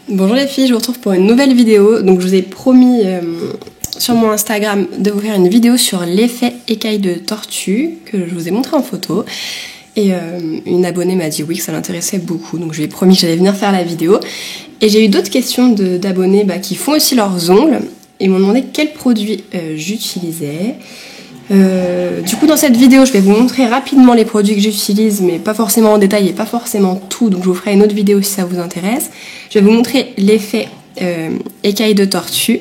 Bonjour les filles, je vous retrouve pour une nouvelle vidéo. Donc je vous ai promis sur mon Instagram de vous faire une vidéo sur l'effet écaille de tortue que je vous ai montré en photo. Et une abonnée m'a dit oui que ça l'intéressait beaucoup, donc je lui ai promis que j'allais venir faire la vidéo. Et j'ai eu d'autres questions d'abonnés qui font aussi leurs ongles et m'ont demandé quels produits j'utilisais. Du coup dans cette vidéo je vais vous montrer rapidement les produits que j'utilise, mais pas forcément en détail et pas forcément tout, donc je vous ferai une autre vidéo si ça vous intéresse. Je vais vous montrer l'effet écaille de tortue.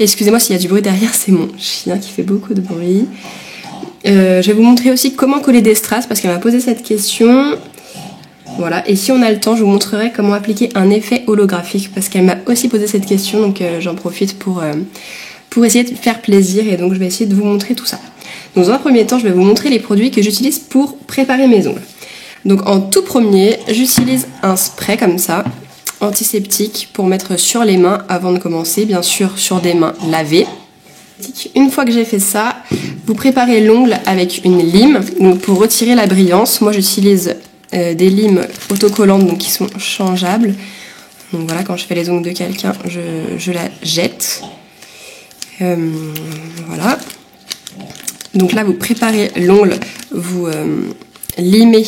Excusez-moi s'il y a du bruit derrière, c'est mon chien qui fait beaucoup de bruit. Je vais vous montrer aussi comment coller des strass parce qu'elle m'a posé cette question. Voilà, et si on a le temps je vous montrerai comment appliquer un effet holographique parce qu'elle m'a aussi posé cette question, donc j'en profite pour essayer de faire plaisir, et donc je vais essayer de vous montrer tout ça. Donc dans un premier temps, je vais vous montrer les produits que j'utilise pour préparer mes ongles. Donc en tout premier, j'utilise un spray comme ça, antiseptique, pour mettre sur les mains avant de commencer, bien sûr sur des mains lavées. Une fois que j'ai fait ça, vous préparez l'ongle avec une lime. Donc pour retirer la brillance, moi j'utilise des limes autocollantes donc qui sont changeables. Donc voilà, quand je fais les ongles de quelqu'un, je la jette. Voilà. Donc là vous préparez l'ongle, vous limez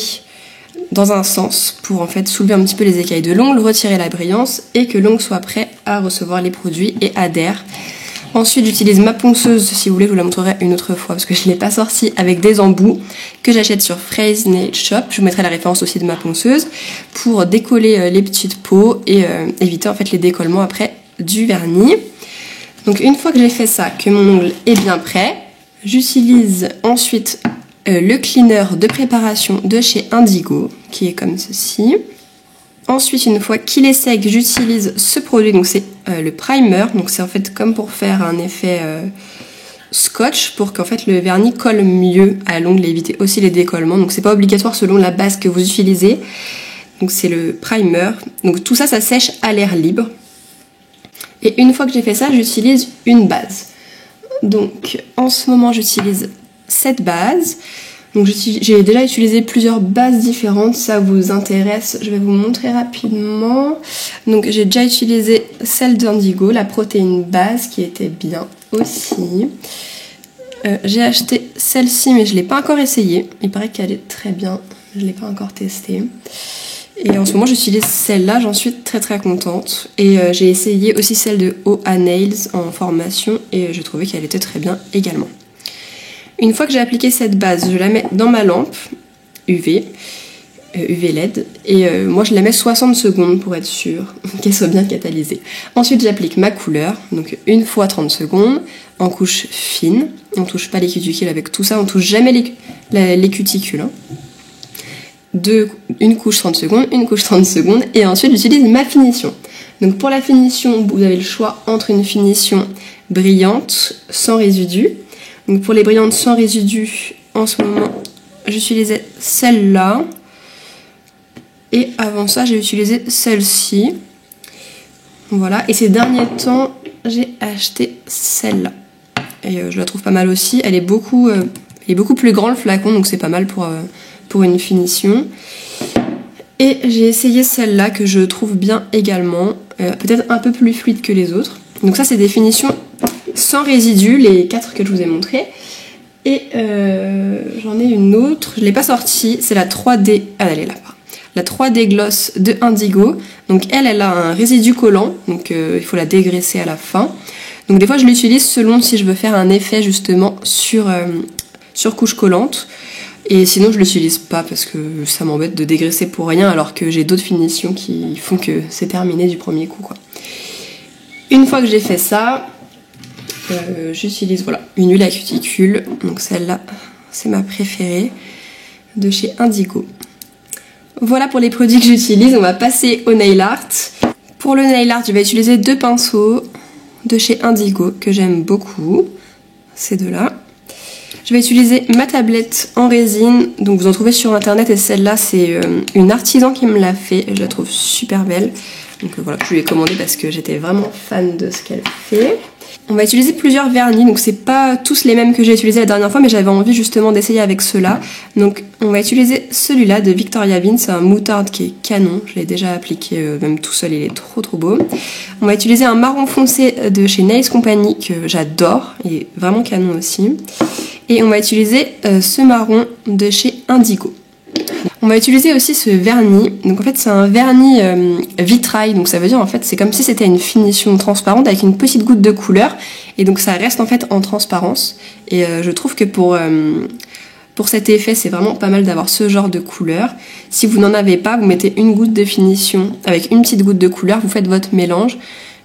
dans un sens pour en fait soulever un petit peu les écailles de l'ongle, retirer la brillance et que l'ongle soit prêt à recevoir les produits et adhère. Ensuite j'utilise ma ponceuse, si vous voulez je vous la montrerai une autre fois parce que je ne l'ai pas sortie, avec des embouts que j'achète sur Fraise Nail Shop. Je vous mettrai la référence aussi de ma ponceuse pour décoller les petites peaux et éviter en fait les décollements après du vernis. Donc une fois que j'ai fait ça, que mon ongle est bien prêt, j'utilise ensuite le cleaner de préparation de chez Indigo, qui est comme ceci. Ensuite, une fois qu'il est sec, j'utilise ce produit, donc c'est le primer. Donc c'est en fait comme pour faire un effet scotch, pour qu'en fait le vernis colle mieux à l'ongle et éviter aussi les décollements. Donc c'est pas obligatoire selon la base que vous utilisez. Donc c'est le primer. Donc tout ça, ça sèche à l'air libre. Et une fois que j'ai fait ça, j'utilise une base. Donc en ce moment j'utilise cette base. Donc j'ai déjà utilisé plusieurs bases différentes, ça vous intéresse, je vais vous montrer rapidement. Donc j'ai déjà utilisé celle d'Indigo, la protéine base qui était bien aussi. J'ai acheté celle-ci mais je ne l'ai pas encore essayée, il paraît qu'elle est très bien, je ne l'ai pas encore testée. Et en ce moment j'utilise celle-là, j'en suis très très contente. Et j'ai essayé aussi celle de OA Nails en formation et j'ai trouvé qu'elle était très bien également. Une fois que j'ai appliqué cette base, je la mets dans ma lampe UV LED, et moi je la mets 60 secondes pour être sûre qu'elle soit bien catalysée. Ensuite j'applique ma couleur, donc une fois 30 secondes, en couche fine. On ne touche pas les cuticules avec tout ça, on ne touche jamais les cuticules. Une couche 30 secondes, une couche 30 secondes, et ensuite j'utilise ma finition. Donc pour la finition, vous avez le choix entre une finition brillante, sans résidus. Donc pour les brillantes sans résidus, en ce moment, j'utilisais celle-là. Et avant ça, j'ai utilisé celle-ci. Voilà, et ces derniers temps, j'ai acheté celle-là. Et je la trouve pas mal aussi. Elle est beaucoup plus grand le flacon, donc c'est pas mal pour une finition. Et j'ai essayé celle-là que je trouve bien également. Peut-être un peu plus fluide que les autres. Donc ça, c'est des finitions sans résidus, les 4 que je vous ai montré. Et j'en ai une autre, je ne l'ai pas sortie, c'est la 3D, elle est là-bas. La 3D Gloss de Indigo. Donc elle a un résidu collant, donc il faut la dégraisser à la fin. Donc des fois je l'utilise selon si je veux faire un effet justement sur couche collante. Et sinon je l'utilise pas parce que ça m'embête de dégraisser pour rien alors que j'ai d'autres finitions qui font que c'est terminé du premier coup, quoi. Une fois que j'ai fait ça, j'utilise voilà, une huile à cuticule, donc celle-là c'est ma préférée de chez Indigo. Voilà pour les produits que j'utilise, on va passer au nail art. Pour le nail art, je vais utiliser 2 pinceaux de chez Indigo que j'aime beaucoup, ces deux-là. Je vais utiliser ma tablette en résine, donc vous en trouvez sur internet, et celle-là c'est une artisan qui me l'a fait, je la trouve super belle. Donc voilà, je lui ai commandé parce que j'étais vraiment fan de ce qu'elle fait. On va utiliser plusieurs vernis, donc c'est pas tous les mêmes que j'ai utilisés la dernière fois, mais j'avais envie justement d'essayer avec ceux-là. Donc on va utiliser celui-là de Victoria Bean, c'est un moutarde qui est canon, je l'ai déjà appliqué même tout seul, il est trop beau. On va utiliser un marron foncé de chez Nails Company que j'adore, il est vraiment canon aussi. Et on va utiliser ce marron de chez Indigo. On va utiliser aussi ce vernis, donc en fait c'est un vernis vitrail, donc ça veut dire en fait c'est comme si c'était une finition transparente avec une petite goutte de couleur, et donc ça reste en fait en transparence, et je trouve que pour cet effet c'est vraiment pas mal d'avoir ce genre de couleur. Si vous n'en avez pas, vous mettez une goutte de finition avec une petite goutte de couleur, vous faites votre mélange,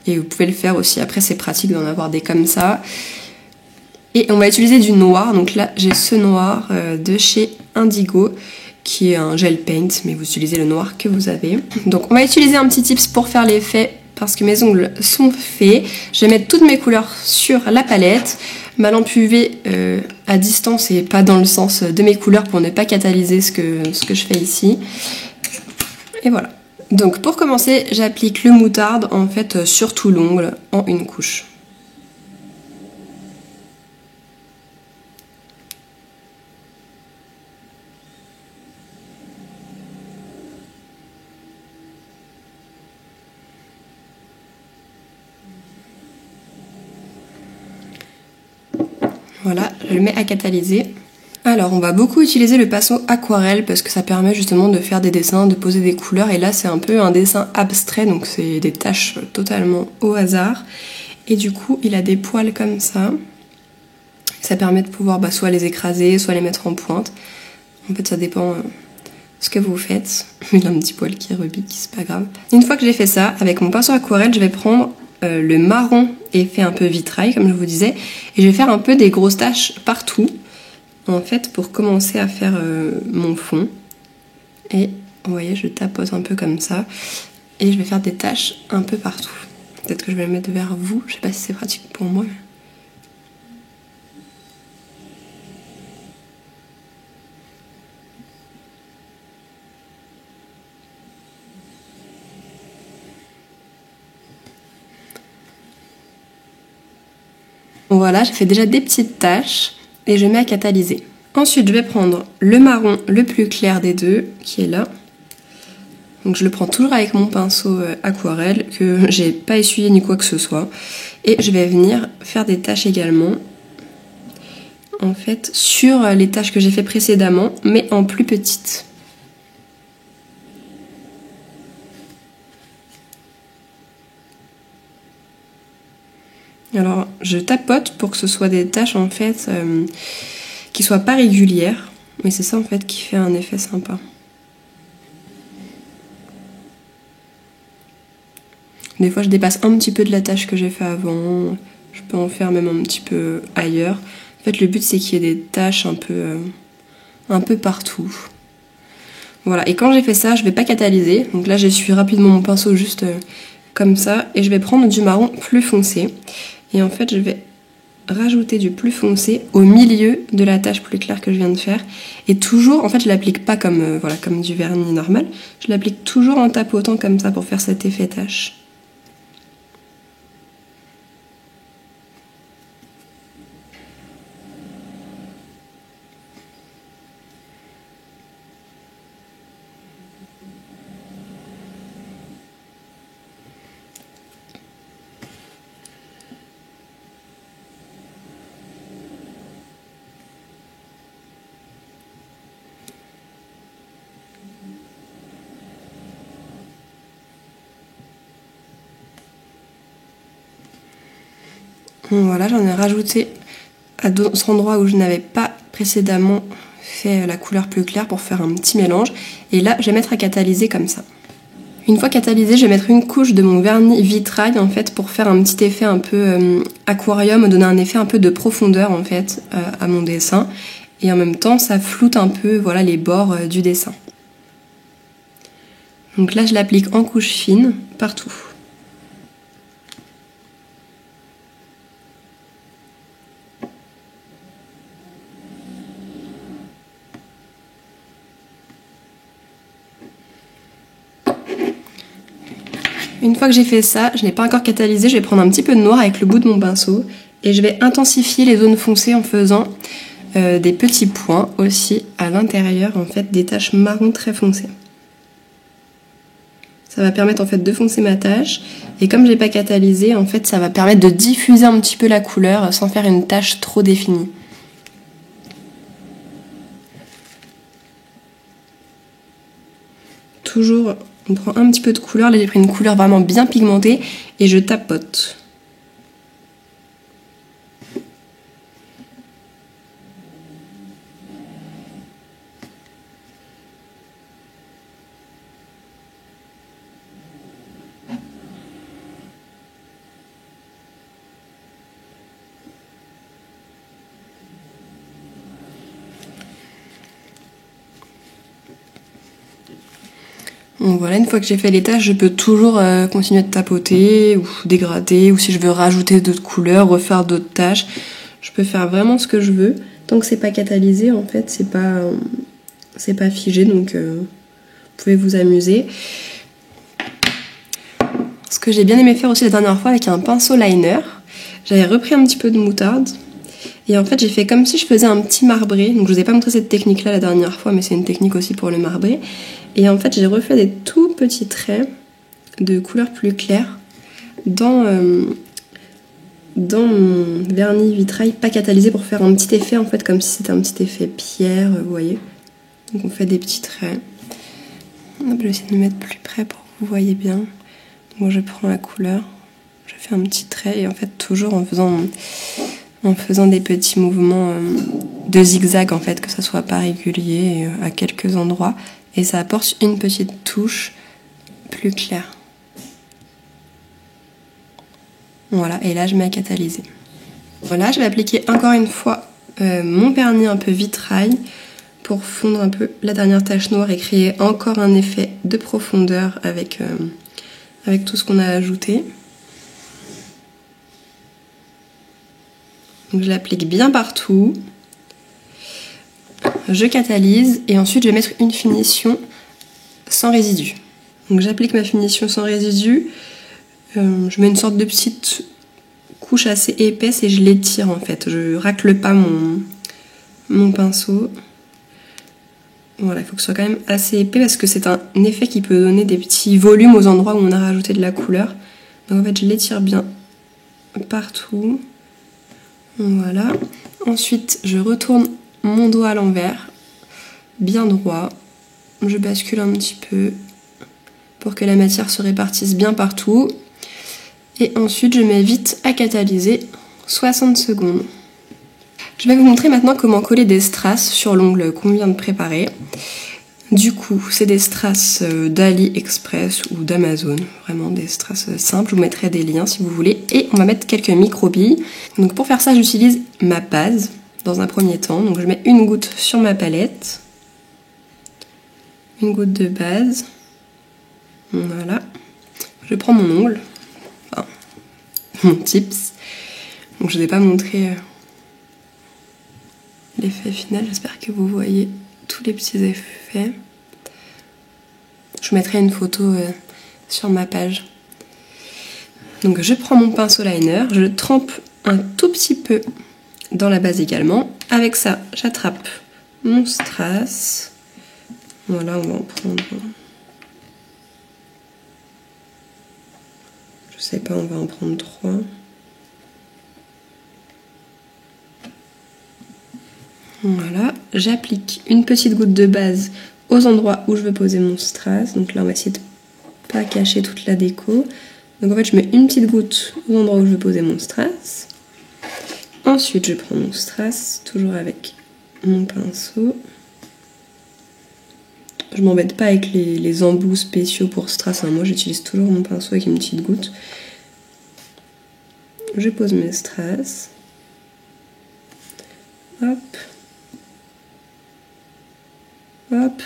et vous pouvez le faire aussi, après c'est pratique d'en avoir des comme ça. Et on va utiliser du noir, donc là j'ai ce noir de chez Indigo, qui est un gel paint, mais vous utilisez le noir que vous avez. Donc on va utiliser un petit tips pour faire l'effet, parce que mes ongles sont faits. Je vais mettre toutes mes couleurs sur la palette. Ma lampe UV à distance et pas dans le sens de mes couleurs pour ne pas catalyser ce que je fais ici. Et voilà. Donc pour commencer, j'applique le moutarde en fait sur tout l'ongle en une couche. Voilà, je le mets à catalyser. Alors, on va beaucoup utiliser le pinceau aquarelle parce que ça permet justement de faire des dessins, de poser des couleurs. Et là, c'est un peu un dessin abstrait, donc c'est des taches totalement au hasard. Et du coup, il a des poils comme ça. Ça permet de pouvoir soit les écraser, soit les mettre en pointe. En fait, ça dépend ce que vous faites. Il a un petit poil qui rebique, c'est pas grave. Une fois que j'ai fait ça, avec mon pinceau aquarelle, je vais prendre le marron effet un peu vitrail comme je vous disais, et je vais faire un peu des grosses taches partout en fait pour commencer à faire mon fond. Et vous voyez, je tapote un peu comme ça et je vais faire des taches un peu partout. Peut-être que je vais le mettre vers vous, je sais pas si c'est pratique pour moi. Voilà, j'ai fait déjà des petites taches et je mets à catalyser. Ensuite, je vais prendre le marron le plus clair des deux, qui est là. Donc je le prends toujours avec mon pinceau aquarelle, que j'ai pas essuyé ni quoi que ce soit. Et je vais venir faire des taches également, en fait, sur les taches que j'ai fait précédemment, mais en plus petites. Alors, je tapote pour que ce soit des taches en fait qui soient pas régulières, mais c'est ça en fait qui fait un effet sympa. Des fois, je dépasse un petit peu de la tache que j'ai fait avant. Je peux en faire même un petit peu ailleurs. En fait, le but c'est qu'il y ait des taches un peu partout. Voilà. Et quand j'ai fait ça, je vais pas catalyser. Donc là, j'essuie rapidement mon pinceau juste comme ça, et je vais prendre du marron plus foncé. Et en fait, je vais rajouter du plus foncé au milieu de la tache plus claire que je viens de faire. Et toujours, en fait, je l'applique pas comme, voilà, comme du vernis normal. Je l'applique toujours en tapotant comme ça pour faire cet effet tache. Voilà, j'en ai rajouté à d'autres endroits où je n'avais pas précédemment fait la couleur plus claire pour faire un petit mélange. Et là, je vais mettre à catalyser comme ça. Une fois catalysé, je vais mettre une couche de mon vernis vitrail en fait pour faire un petit effet un peu aquarium, donner un effet un peu de profondeur en fait à mon dessin. Et en même temps, ça floute un peu voilà, les bords du dessin. Donc là, je l'applique en couche fine partout. Une fois que j'ai fait ça, je n'ai pas encore catalysé, je vais prendre un petit peu de noir avec le bout de mon pinceau et je vais intensifier les zones foncées en faisant des petits points aussi à l'intérieur en fait des taches marron très foncées. Ça va permettre en fait de foncer ma tache et comme je n'ai pas catalysé, en fait ça va permettre de diffuser un petit peu la couleur sans faire une tache trop définie. Toujours, on prend un petit peu de couleur, là j'ai pris une couleur vraiment bien pigmentée et je tapote. Donc voilà, une fois que j'ai fait les taches, je peux toujours continuer de tapoter ou dégrader, ou si je veux rajouter d'autres couleurs, refaire d'autres taches. Je peux faire vraiment ce que je veux. Tant que c'est pas catalysé, en fait, c'est pas figé, donc vous pouvez vous amuser. Ce que j'ai bien aimé faire aussi la dernière fois avec un pinceau liner, j'avais repris un petit peu de moutarde. Et en fait, j'ai fait comme si je faisais un petit marbré. Donc je vous ai pas montré cette technique-là la dernière fois, mais c'est une technique aussi pour le marbré. Et en fait, j'ai refait des tout petits traits de couleur plus claire dans mon vernis vitrail pas catalysé pour faire un petit effet, en fait, comme si c'était un petit effet pierre, vous voyez. Donc on fait des petits traits. Je vais essayer de me mettre plus près pour que vous voyez bien. Donc je prends la couleur, je fais un petit trait et en fait toujours en faisant des petits mouvements de zigzag, en fait, que ça soit pas régulier à quelques endroits. Et ça apporte une petite touche plus claire. Voilà, et là je mets à catalyser. Voilà, je vais appliquer encore une fois mon vernis un peu vitrail pour fondre un peu la dernière tache noire et créer encore un effet de profondeur avec tout ce qu'on a ajouté. Donc je l'applique bien partout. Je catalyse et ensuite je vais mettre une finition sans résidu. Donc j'applique ma finition sans résidu. Je mets une sorte de petite couche assez épaisse et je l'étire en fait. Je racle pas mon pinceau. Voilà, il faut que ce soit quand même assez épais parce que c'est un effet qui peut donner des petits volumes aux endroits où on a rajouté de la couleur. Donc en fait je l'étire bien partout. Voilà. Ensuite je retourne mon doigt à l'envers, bien droit. Je bascule un petit peu pour que la matière se répartisse bien partout. Et ensuite, je mets vite à catalyser 60 secondes. Je vais vous montrer maintenant comment coller des strass sur l'ongle qu'on vient de préparer. Du coup, c'est des strass d'AliExpress ou d'Amazon, vraiment des strass simples. Je vous mettrai des liens si vous voulez. Et on va mettre quelques micro-billes. Donc pour faire ça, j'utilise ma base. Dans un premier temps, donc je mets une goutte sur ma palette, une goutte de base, voilà, je prends mon ongle, enfin, mon tips, donc je ne vais pas montrer l'effet final, j'espère que vous voyez tous les petits effets, je mettrai une photo sur ma page. Donc je prends mon pinceau liner, je le trempe un tout petit peu dans la base également. Avec ça, j'attrape mon strass. Voilà, on va en prendre. Je sais pas, on va en prendre 3. Voilà, j'applique une petite goutte de base aux endroits où je veux poser mon strass. Donc là, on va essayer de pas cacher toute la déco. Donc en fait, je mets une petite goutte aux endroits où je veux poser mon strass. Ensuite, je prends mon strass, toujours avec mon pinceau. Je m'embête pas avec les embouts spéciaux pour strass. Moi, j'utilise toujours mon pinceau avec une petite goutte. Je pose mes strass. Hop. Hop.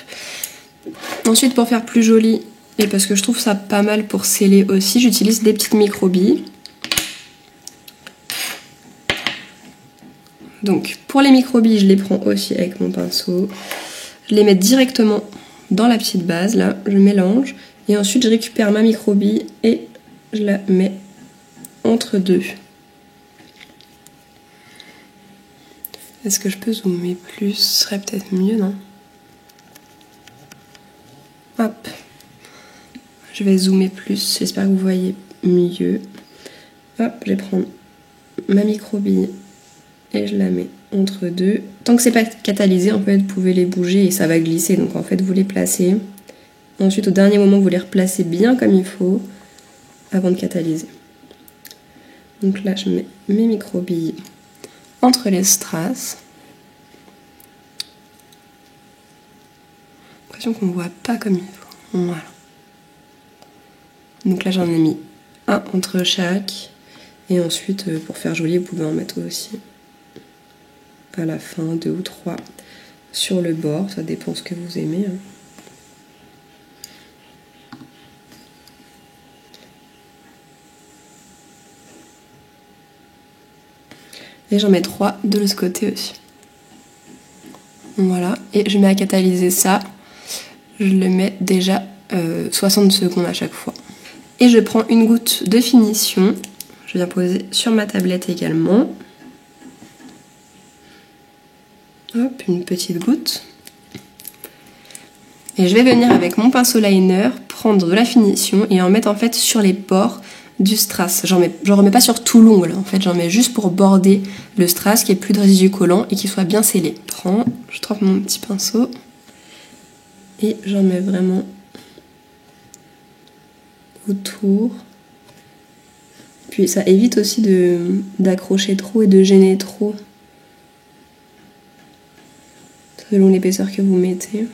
Ensuite, pour faire plus joli, et parce que je trouve ça pas mal pour sceller aussi, j'utilise des petites micro-billes. Donc pour les micro-billes, je les prends aussi avec mon pinceau. Je les mets directement dans la petite base, là, je mélange Et ensuite je récupère ma microbille et je la mets entre deux. Est-ce que je peux zoomer plus? Ce serait peut-être mieux, non? Hop. Je vais zoomer plus, j'espère que vous voyez mieux. Hop, je vais prendre ma microbille et je la mets entre deux. Tant que c'est pas catalysé, en fait, vous pouvez les bouger et ça va glisser. Donc en fait, vous les placez. Ensuite, au dernier moment, vous les replacez bien comme il faut avant de catalyser. Donc là, je mets mes microbilles entre les strass. J'ai l'impression qu'on ne voit pas comme il faut. Voilà. Donc là, j'en ai mis un entre chaque. Et ensuite, pour faire joli, vous pouvez en mettre aussi à la fin, 2 ou 3 sur le bord. Ça dépend ce que vous aimez. Et j'en mets 3 de l'autre côté aussi. Voilà, et je mets à catalyser ça. Je le mets déjà 60 secondes à chaque fois. Et je prends une goutte de finition. Je viens poser sur ma tablette également. Hop, une petite goutte. Et je vais venir avec mon pinceau liner prendre de la finition et en mettre en fait sur les bords du strass. J'en remets pas sur tout l'ongle, en fait, j'en mais juste pour border le strass, qu'il n'y ait plus de résidus collants et qu'il soit bien scellé. Je trempe mon petit pinceau et j'en mets vraiment autour. Puis ça évite aussi d'accrocher trop et de gêner trop selon l'épaisseur que vous mettez.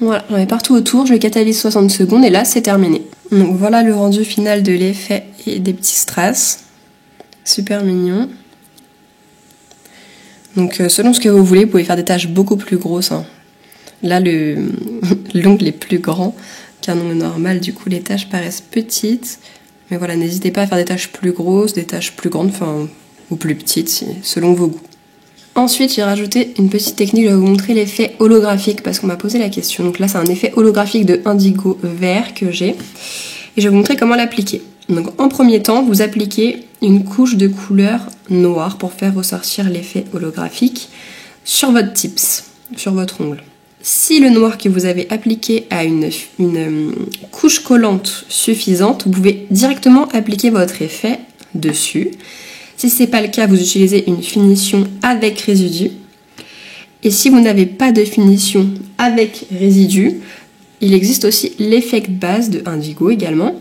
Voilà, j'en mets partout autour, je le catalyse 60 secondes et là c'est terminé. Donc voilà le rendu final de l'effet et des petits strass. Super mignon. Donc selon ce que vous voulez, vous pouvez faire des taches beaucoup plus grosses. Hein. Là l'ongle est plus grand qu'un ongle normal, du coup les taches paraissent petites. Mais voilà, n'hésitez pas à faire des taches plus grosses, des taches plus grandes, enfin, ou plus petites, selon vos goûts. Ensuite, j'ai rajouté une petite technique, je vais vous montrer l'effet holographique parce qu'on m'a posé la question. Donc là, c'est un effet holographique de indigo vert que j'ai. Et je vais vous montrer comment l'appliquer. Donc en premier temps, vous appliquez une couche de couleur noire pour faire ressortir l'effet holographique sur votre tips, sur votre ongle. Si le noir que vous avez appliqué a une couche collante suffisante, vous pouvez directement appliquer votre effet dessus. Si ce n'est pas le cas, vous utilisez une finition avec résidu. Et si vous n'avez pas de finition avec résidu, il existe aussi l'effet base de indigo également,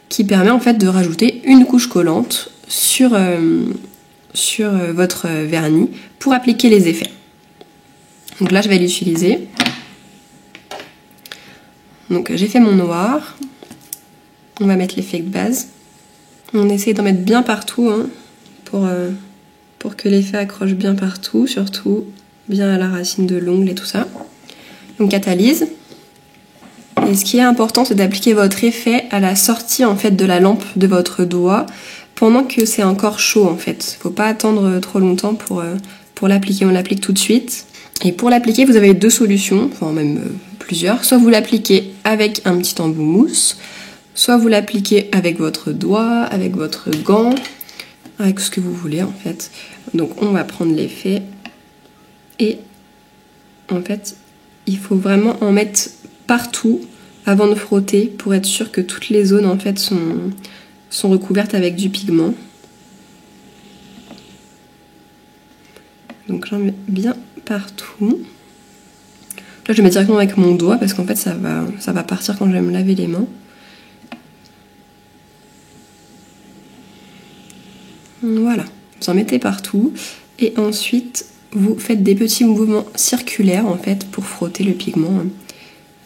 qui permet en fait de rajouter une couche collante sur votre vernis pour appliquer les effets. Donc là, je vais l'utiliser. Donc j'ai fait mon noir. On va mettre l'effet base. On essaie d'en mettre bien partout, hein, pour que l'effet accroche bien partout, surtout bien à la racine de l'ongle et tout ça. Donc catalyse. Et ce qui est important, c'est d'appliquer votre effet à la sortie en fait de la lampe de votre doigt pendant que c'est encore chaud en fait. Faut pas attendre trop longtemps pour l'appliquer. On l'applique tout de suite. Et pour l'appliquer, vous avez deux solutions, enfin même plusieurs. Soit vous l'appliquez avec un petit embout mousse, soit vous l'appliquez avec votre doigt, avec votre gant, avec ce que vous voulez en fait. Donc on va prendre l'effet et en fait il faut vraiment en mettre partout avant de frotter pour être sûr que toutes les zones en fait sont recouvertes avec du pigment. Donc j'en mets bien partout. Là je vais mettre directement avec mon doigt parce qu'en fait ça va partir quand je vais me laver les mains. Voilà, vous en mettez partout et ensuite vous faites des petits mouvements circulaires en fait pour frotter le pigment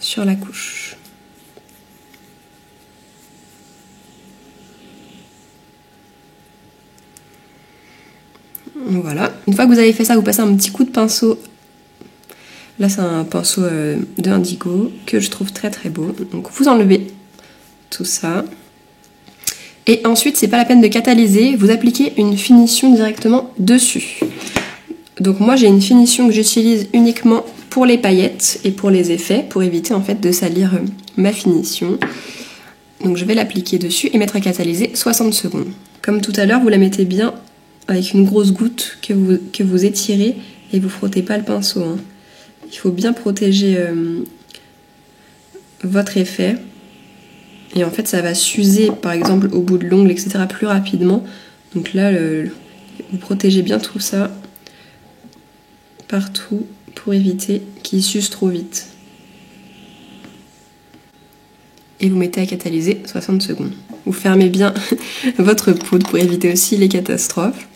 sur la couche. Voilà, une fois que vous avez fait ça, vous passez un petit coup de pinceau. Là c'est un pinceau de indigo que je trouve très très beau. Donc vous enlevez tout ça. Et ensuite, c'est pas la peine de catalyser, vous appliquez une finition directement dessus. Donc moi j'ai une finition que j'utilise uniquement pour les paillettes et pour les effets, pour éviter en fait de salir ma finition. Donc je vais l'appliquer dessus et mettre à catalyser 60 secondes. Comme tout à l'heure, vous la mettez bien avec une grosse goutte que vous étirez et vous frottez pas le pinceau. Hein. Il faut bien protéger votre effet. Et en fait, ça va s'user, par exemple, au bout de l'ongle, etc., plus rapidement. Donc là, vous protégez bien tout ça partout pour éviter qu'il s'use trop vite. Et vous mettez à catalyser 60 secondes. Vous fermez bien votre poudre pour éviter aussi les catastrophes.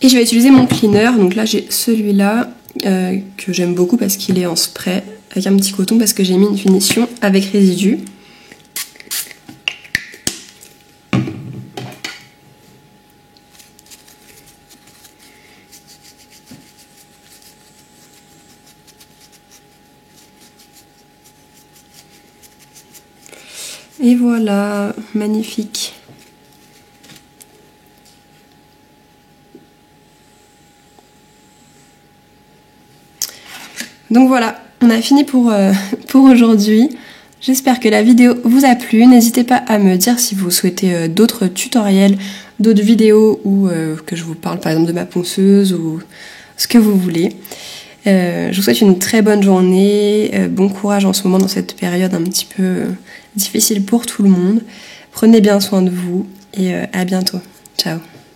Et je vais utiliser mon cleaner. Donc là, j'ai celui-là que j'aime beaucoup parce qu'il est en spray avec un petit coton parce que j'ai mis une finition avec résidu. Et voilà, magnifique. Donc voilà, on a fini pour aujourd'hui. J'espère que la vidéo vous a plu. N'hésitez pas à me dire si vous souhaitez d'autres tutoriels, d'autres vidéos ou que je vous parle par exemple de ma ponceuse ou ce que vous voulez. Je vous souhaite une très bonne journée, bon courage en ce moment dans cette période un petit peu difficile pour tout le monde. Prenez bien soin de vous et à bientôt. Ciao.